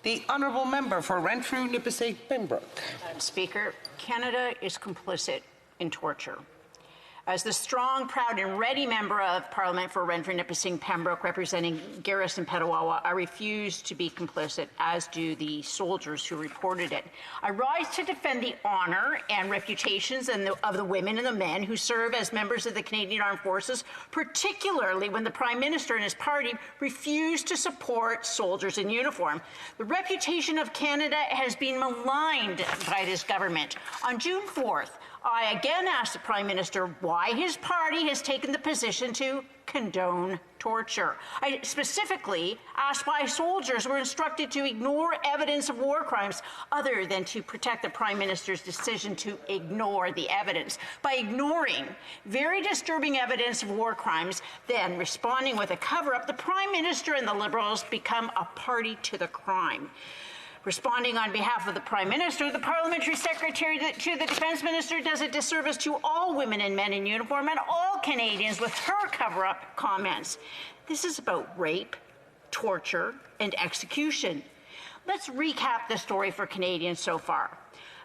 The Honourable Member for Renfrew-Nipissing-Pembroke. Madam Speaker, Canada is complicit in torture. As the strong, proud and ready member of Parliament for Renfrew-Nipissing-Pembroke representing Garrison Petawawa, I refuse to be complicit, as do the soldiers who reported it. I rise to defend the honour and reputations of the women and the men who serve as members of the Canadian Armed Forces, particularly when the Prime Minister and his party refuse to support soldiers in uniform. The reputation of Canada has been maligned by this government. On June 4th, I again asked the Prime Minister why his party has taken the position to condone torture. I specifically asked why soldiers were instructed to ignore evidence of war crimes other than to protect the Prime Minister's decision to ignore the evidence. By ignoring very disturbing evidence of war crimes, then responding with a cover-up, the Prime Minister and the Liberals become a party to the crime. Responding on behalf of the Prime Minister, the Parliamentary Secretary to the Defence Minister does a disservice to all women and men in uniform and all Canadians with her cover-up comments. This is about rape, torture, and execution. Let's recap the story for Canadians so far.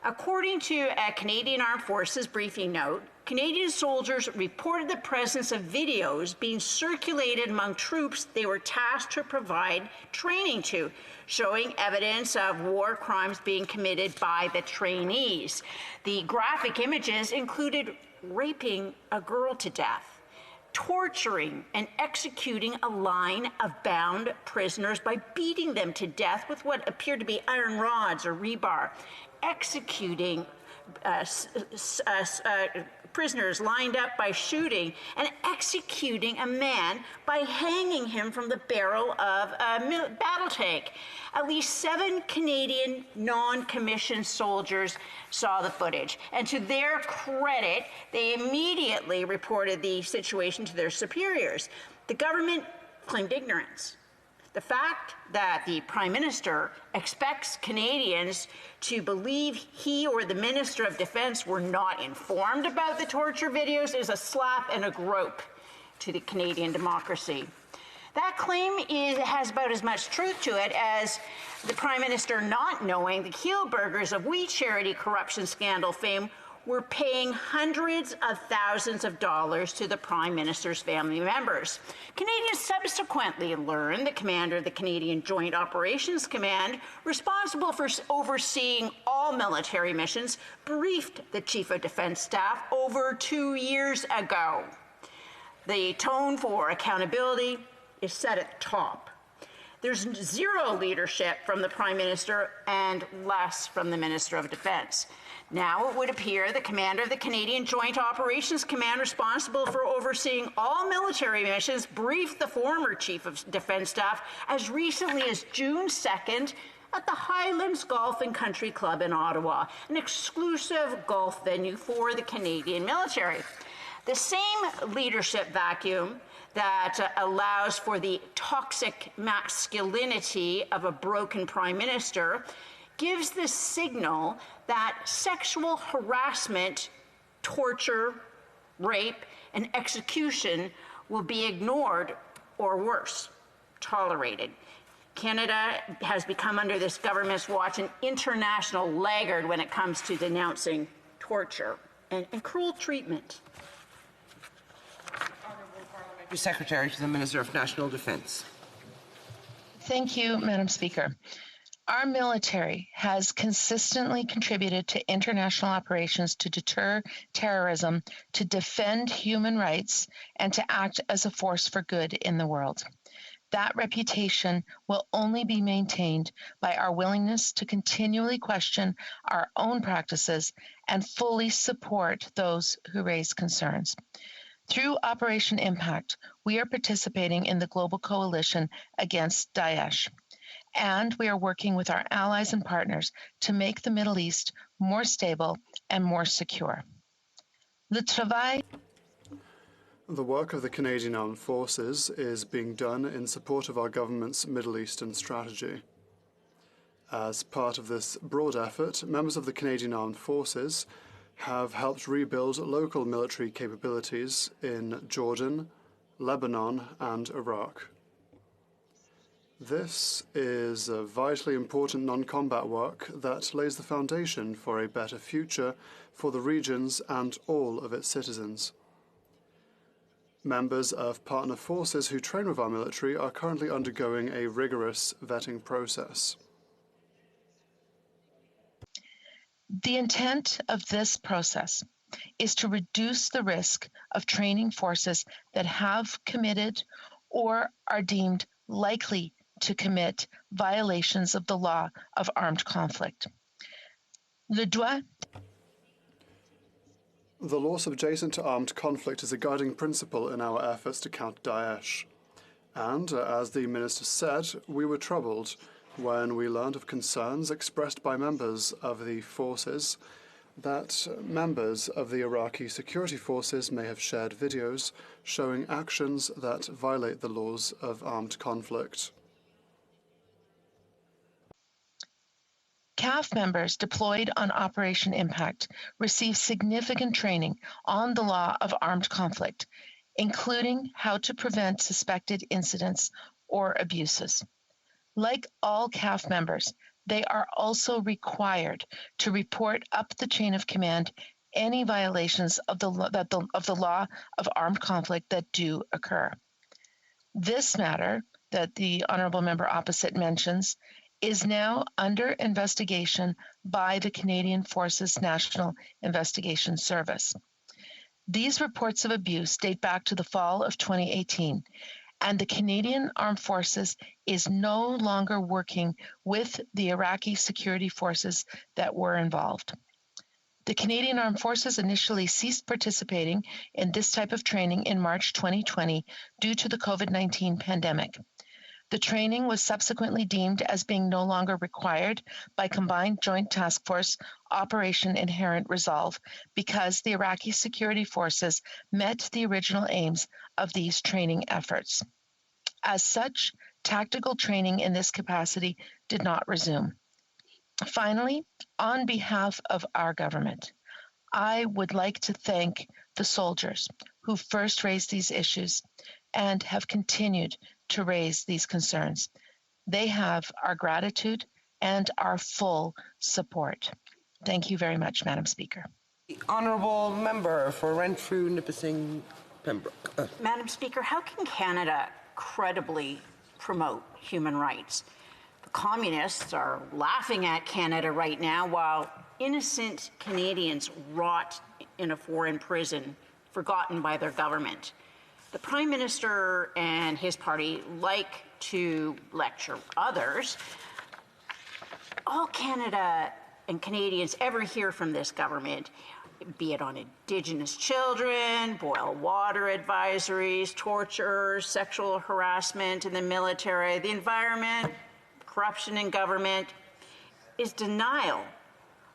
According to a Canadian Armed Forces briefing note, Canadian soldiers reported the presence of videos being circulated among troops they were tasked to provide training to, showing evidence of war crimes being committed by the trainees. The graphic images included raping a girl to death, torturing and executing a line of bound prisoners by beating them to death with what appeared to be iron rods or rebar, executing prisoners lined up by shooting, and executing a man by hanging him from the barrel of a battle tank. At least 7 Canadian non-commissioned soldiers saw the footage, and to their credit, they immediately reported the situation to their superiors. The government claimed ignorance. The fact that the Prime Minister expects Canadians to believe he or the Minister of Defence were not informed about the torture videos is a slap and a grope to the Canadian democracy. That claim has about as much truth to it as the Prime Minister not knowing the Kielburgers of We Charity corruption scandal fame were paying hundreds of thousands of dollars to the Prime Minister's family members. Canadians subsequently learned the commander of the Canadian Joint Operations Command, responsible for overseeing all military missions, briefed the Chief of Defence Staff over 2 years ago. The tone for accountability is set at the top. There's zero leadership from the Prime Minister and less from the Minister of Defence. Now it would appear the commander of the Canadian Joint Operations Command, responsible for overseeing all military missions, briefed the former Chief of Defence Staff as recently as June 2nd at the Highlands Golf and Country Club in Ottawa, an exclusive golf venue for the Canadian military. The same leadership vacuum that allows for the toxic masculinity of a broken Prime Minister gives the signal that sexual harassment, torture, rape, and execution will be ignored or worse, tolerated. Canada has become, under this government's watch, an international laggard when it comes to denouncing torture and cruel treatment. Secretary to the Minister of National Defence. Thank you, Madam Speaker. Our military has consistently contributed to international operations to deter terrorism, to defend human rights, and to act as a force for good in the world. That reputation will only be maintained by our willingness to continually question our own practices and fully support those who raise concerns. Through Operation Impact, we are participating in the global coalition against Daesh, and we are working with our allies and partners to make the Middle East more stable and more secure. The work of the Canadian Armed Forces is being done in support of our government's Middle Eastern strategy. As part of this broad effort, members of the Canadian Armed Forces have helped rebuild local military capabilities in Jordan, Lebanon, and Iraq. This is a vitally important non-combat work that lays the foundation for a better future for the regions and all of its citizens. Members of partner forces who train with our military are currently undergoing a rigorous vetting process. The intent of this process is to reduce the risk of training forces that have committed or are deemed likely to commit violations of the law of armed conflict. Le droit. The law subjacent to armed conflict is a guiding principle in our efforts to counter Daesh. And, as the Minister said, we were troubled when we learned of concerns expressed by members of the forces that members of the Iraqi security forces may have shared videos showing actions that violate the laws of armed conflict. CAF members deployed on Operation Impact received significant training on the law of armed conflict, including how to prevent suspected incidents or abuses. Like all CAF members, they are also required to report up the chain of command any violations of the law of armed conflict that do occur. This matter that the honourable member opposite mentions is now under investigation by the Canadian Forces National Investigation Service. These reports of abuse date back to the fall of 2018, and the Canadian Armed Forces is no longer working with the Iraqi security forces that were involved. The Canadian Armed Forces initially ceased participating in this type of training in March 2020 due to the COVID-19 pandemic. The training was subsequently deemed as being no longer required by Combined Joint Task Force Operation Inherent Resolve because the Iraqi security forces met the original aims of these training efforts. As such, tactical training in this capacity did not resume. Finally, on behalf of our government, I would like to thank the soldiers who first raised these issues and have continued to raise these concerns. They have our gratitude and our full support. Thank you very much, Madam Speaker. The honourable member for Renfrew-Nipissing-Pembroke. Madam Speaker, how can Canada credibly promote human rights? The communists are laughing at Canada right now while innocent Canadians rot in a foreign prison, forgotten by their government. The Prime Minister and his party like to lecture others. All Canada and Canadians ever hear from this government, be it on Indigenous children, boil water advisories, torture, sexual harassment in the military, the environment, corruption in government, is denial,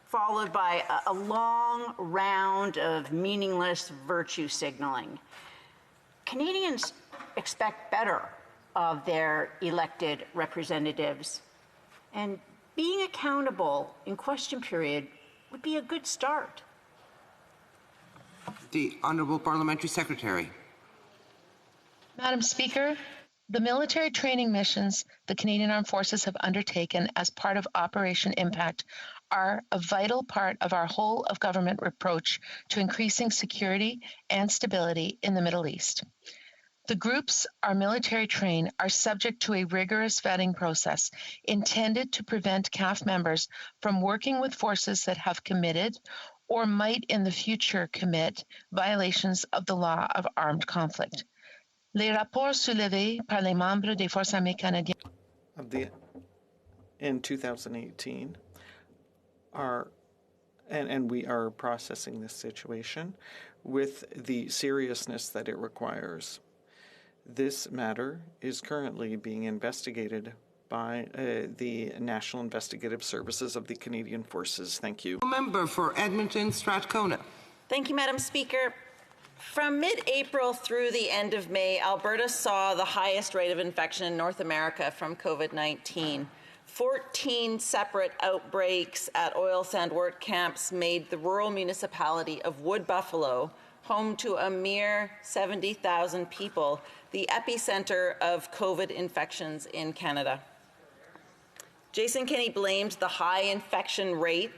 followed by a long round of meaningless virtue signaling. Canadians expect better of their elected representatives, and being accountable in question period would be a good start. The Honourable Parliamentary Secretary. Madam Speaker, the military training missions the Canadian Armed Forces have undertaken as part of Operation Impact are a vital part of our whole of government approach to increasing security and stability in the Middle East. The groups our military train are subject to a rigorous vetting process intended to prevent CAF members from working with forces that have committed or might in the future commit violations of the law of armed conflict. Les rapports soulevés par les membres des Forces armées canadiennes in 2018 and we are processing this situation with the seriousness that it requires. This matter is currently being investigated by the National Investigative Services of the Canadian Forces. Thank you. Member for Edmonton Strathcona. Thank you, Madam Speaker. From mid-April through the end of May, Alberta saw the highest rate of infection in North America from COVID-19. 14 separate outbreaks at oil sand work camps made the rural municipality of Wood Buffalo, home to a mere 70,000 people, the epicenter of COVID infections in Canada. Jason Kenney blamed the high infection rate